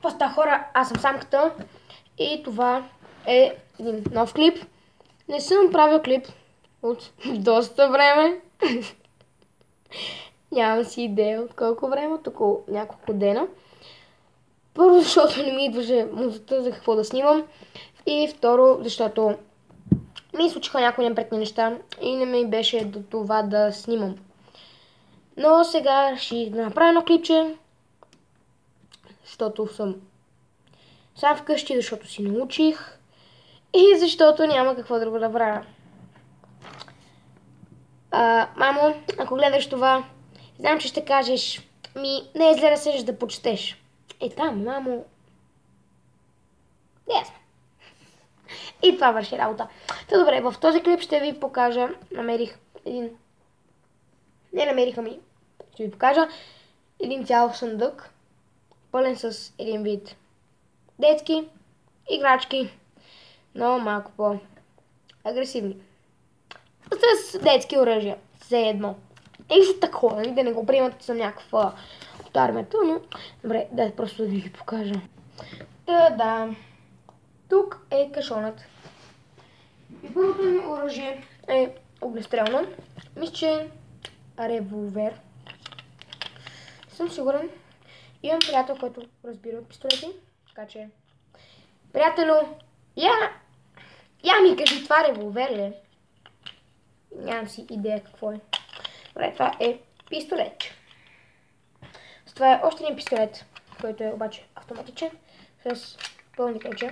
Какво става, хора? Аз съм Самката и това е един нов клип. Не съм правил клип от доста време. Нямам си идея от колко време, от около няколко дена. Първо, защото не ми идваше музата за какво да снимам. И второ, защото ми случиха някои неприятни неща и не ми беше до това да снимам. Но сега ще направя едно клипче, защото съм сам вкъщи, защото си научих и защото няма какво друго да правя. Мамо, ако гледаш това, знам, че ще кажеш, не е зле да седиш да почетеш. Там, мамо. Ясно. И това върши работа. Та добре, в този клип ще ви покажа, ще ви покажа един цял съндък, пълен с един вид детски играчки, но малко по-агресивни. С детски оръжия, все едно. Нещо такова, да не го приемат съм някаква от армията, но добре, да просто да ви покажа. Да. Тук е кашонът. И първото ми оръжие е огнестрелно. Мисля, че револвер. Съм сигурен. Имам приятел, който разбира от пистолети. Така че, приятелю, я ми кажи, това револвер ли е? Нямам си идея какво е. Добре, това е пистолет. Това е още един пистолет, който е обаче автоматичен, с пълни ключа.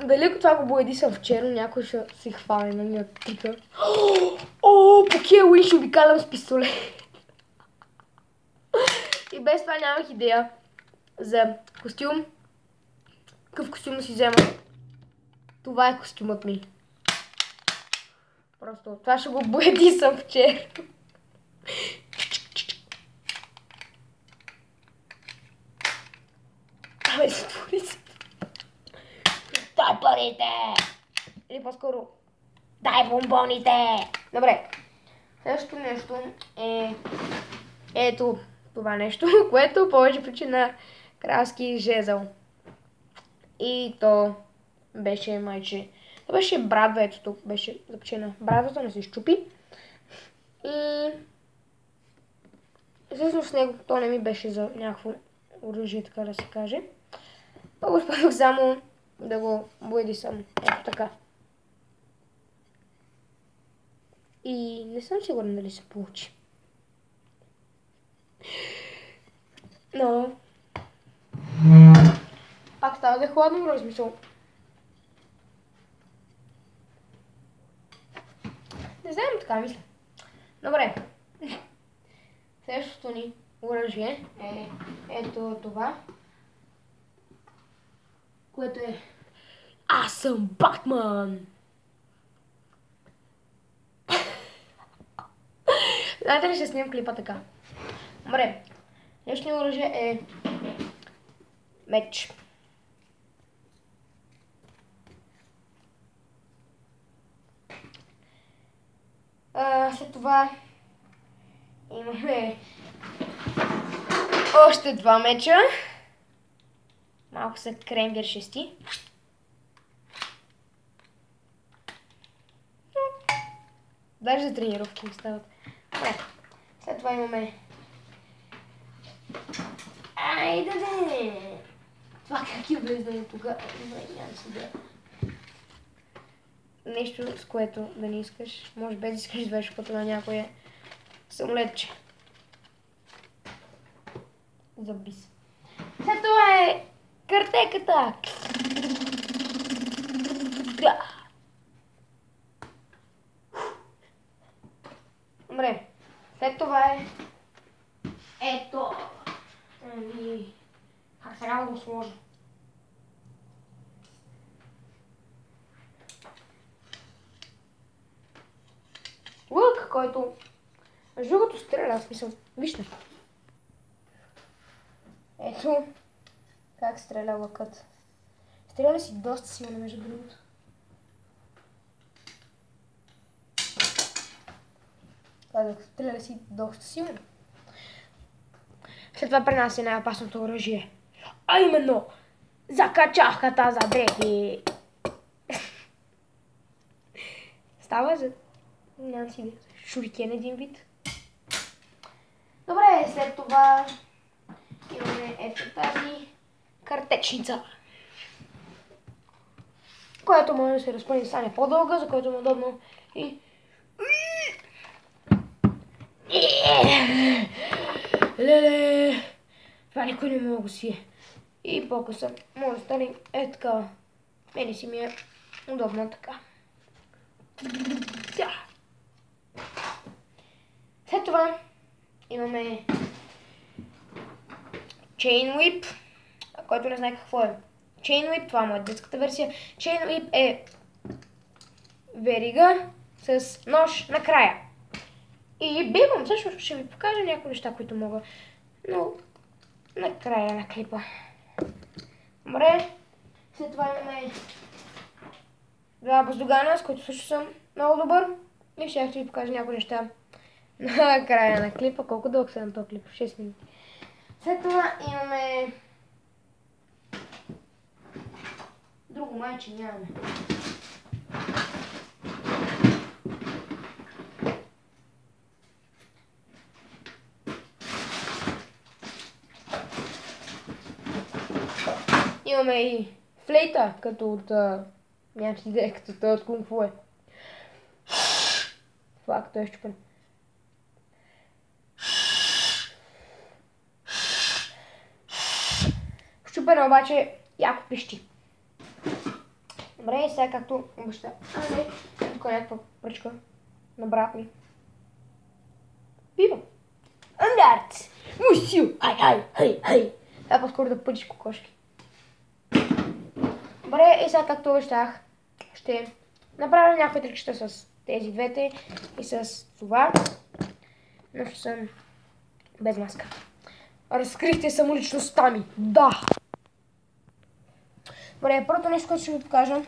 Дали ако това го боядисам в черно, някой ще си хване на ми трика. По Хелуин ще обикалям с пистолет. И без това нямах идея за костюм. Какъв костюм да си взема? Това е костюмът ми. Просто това ще го боядисам в черно. Абе, затвори се. Дай парите! Или по-скоро, дай бомбоните! Добре. Следващото нещо е ето това нещо, което повече причи на кралски жезъл. И то беше майче. То беше брадва, ето тук беше запечена брадвата, не се щупи. И всъщност с него то не ми беше за някакво оръжие, така да се каже. Много успях само да го боядисам. Ето така. И не съм сигурна дали се получи. Но пак става да е хладно, размисъл. Не знам, така мисля. Добре. Следващото ни оръжие е ето това, което е Аз съм Батман! Знаете ли, ще снимам клипа така. Добре. Следващото оръжие е меч. След това имаме още два меча. Малко са кремвиршести. Даже за тренировки ми стават. След това имаме това как е влезнало тук? Нямам си идея. Нещо, с което да не искаш. Може без да искаш да изведеш пътя на някое самолетче. Забис. След това е картеката. Добре. След това е ето. Как сега да го сложа? Лък, който другото стреля, в смисъл, вижте. Ето как стреля лъкът. Стреля си доста силно, между другото. Това да стреля си доста силно. След това при нас е най-опасното оръжие. А именно, закачавката за дрехи. Става за... Нямам си идея. Шурикен един вид. Добре, след това имаме ето тази картечница, която може да се разпъне да стане по-дълга, за което е удобно и... Леле! Това никой не мога да си. И по-късно може да стане е така. Мене си ми е удобно така. След това имаме Chain Whip, който не знае какво е. Chain Whip, това е моя детската версия. Chain Whip е верига с нож накрая. И бегом също ще ви покажа някои неща, които мога. Но накрая на клипа. Добре. След това имаме два баздогана, с които също съм много добър. И ще ви покажа някои неща на края на клипа. Колко дълъг се на този клип? 6 минути. След това имаме... Друго майче нямаме. Имаме и флейта, като от... Нямам си идея, като той от кунг-фу е. Това като е щупен. Щупена обаче яко пищи. Добре, и сега както обеща. Не, тук е някаква пръчка на брат ми. Пива. Андарт! Мусю! Хай! Това по-скоро да пъдиш кокошки. Добре, и сега както обещах, ще направя някакви трикчета с тези двете и с това. Но ще съм без маска. Разкрихте самоличността ми. Да! Добре, първото нещо, което ще ви покажа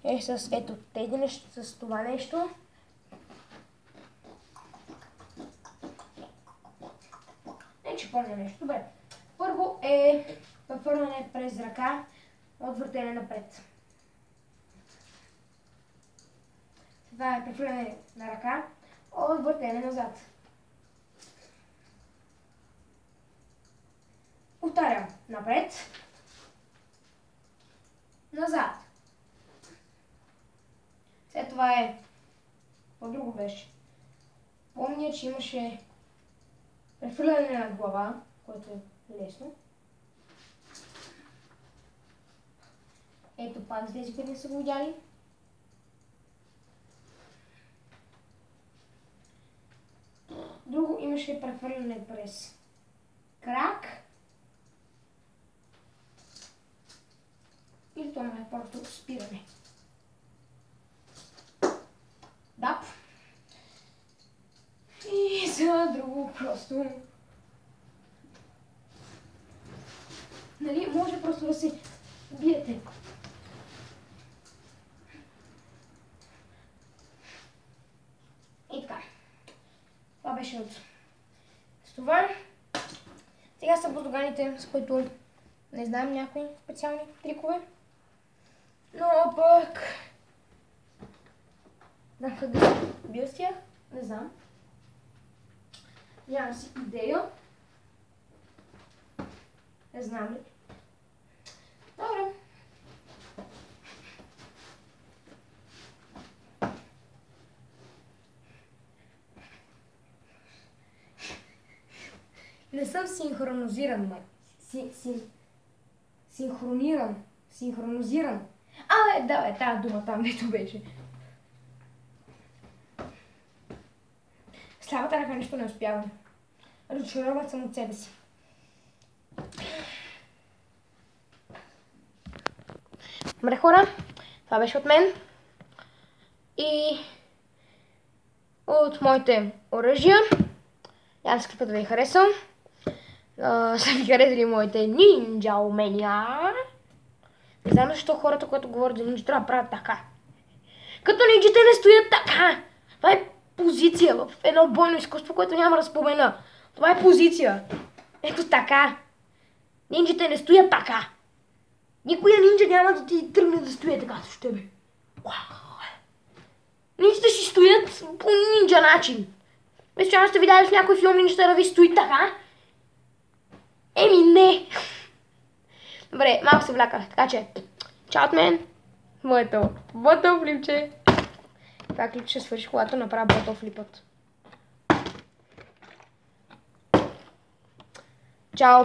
е с ето тези нещо, с това нещо. Не, че помня нещо. Добре. Първо е прехвърляне през ръка от въртене напред. Това е прехвърляне на ръка от въртене назад. Повтарям. Напред. Назад. След това е... По-друго беше. Помня, че имаше прехвърляне на глава, което е лесно. Ето пак за тези, които не са го видяли. Друго имаше прехвърляне през крак. И това е просто спиране. Да. И за друго просто... Нали, може просто да се биете. И така. Това беше от това. Сега са баздоганите, с които не знам някои специални трикове. Но пък... Знам къде съм бил с тях. Не знам. Нямам си идея. Не знам ли. Добре. Не съм синхронизиран, май. Синхронизиран. Да, тази дума там, дето беше. С лявата ръка нещо не успявам. Разочарован съм от себе си. Добре, хора, това беше от мен. И от моите оръжия. Надявам се клипът да ви е харесал. Са ви харесали моите нинджа умения. Не знам защо хората, които говорят за нинджа, трябва да правят така. Като нинджите не стоят така. Това е позиция в едно бойно изкуство, което няма да спомена. Това е позиция. Ето така. Нинджите не стоят така. Никоя нинджа няма да ти тръгне да стои така срещу тебе. Нинджите си стоят по нинджа начин. Случайно сте видяли в някой филм нинджата да ви стои така? Еми не. Добре, малко се вляках, така че чао от мен. Моето ботъл флипче. Това клип ще свърши, когато направя ботъл флипът. Чао.